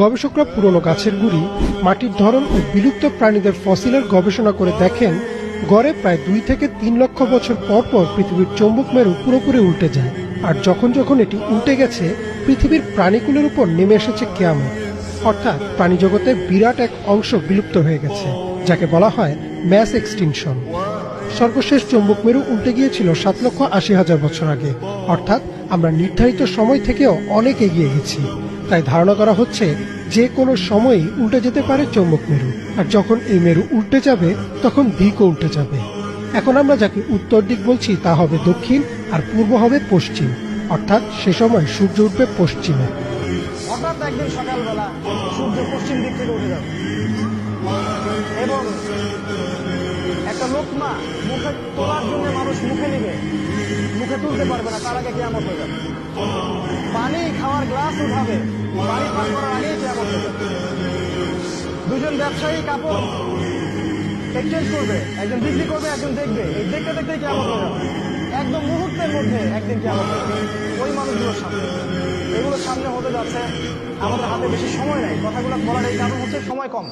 গবেষকরা পুরনো গাছের গুঁড়ি, মাটির ধরন ও বিলুপ্ত প্রাণীদের ফসিলের গবেষণা করে দেখেন গড়ে প্রায় 2 থেকে 3 লক্ষ বছর পর পর পৃথিবীর চৌম্বক মেরু পুরোপুরি উল্টে যায়। আর যখন যখন এটি উল্টে গেছে, পৃথিবীর প্রাণীকুলের উপর নেমে এসেছে কিয়ামত। অর্থাৎ প্রাণীজগতের বিরাট এক অংশ বিলুপ্ত হয়ে গেছে, যাকে বলা হয় ম্যাস এক্সটিংশন। সর্বশেষ চৌম্বক মেরু উল্টে গিয়েছিল 7,80,000 বছর আগে, অর্থাৎ আমরা নির্ধারিত সময় থেকেও অনেক এগিয়ে গেছি। তাই ধারণা করা হচ্ছে যে কোনো সময়ই উল্টে যেতে পারে চৌম্বক মেরু। আর যখন এই মেরু উল্টে যাবে, তখন দিকও উল্টে যাবে। এখন আমরা যাকে উত্তর দিক বলছি তা হবে দক্ষিণ, আর পূর্ব হবে পশ্চিম। অর্থাৎ সে সময় সূর্য উঠবে পশ্চিমে। হঠাৎ একদিন সকালবেলা সূর্য পশ্চিম দিক থেকে উঠে যাবে এবং একটা লোকমা মুখে তোলার জন্য মানুষ মুখে নিবে, মুখে তুলতে পারবে না, তার আগে কিয়ামত হয়ে যাবে। পানি খাওয়ার গ্লাস উঠাবে, পানি পান করার আগেই কিয়ামত হয়ে যাবে। দুজন ব্যবসায়ী কাপড় এক্সচেঞ্জ করবে, একজন বিক্রি করবে, একজন দেখবে, এই দেখতে দেখতে কিয়ামত হয়ে যাবে। একদম মুহূর্তের মধ্যে একদিন কিয়ামত হয়ে যাবে ওই মানুষগুলোর সামনে। এগুলো সামনে হতে যাচ্ছে, আমাদের হাতে বেশি সময় নাই। কথাগুলো বলার এই কারণ হচ্ছে সময় কম।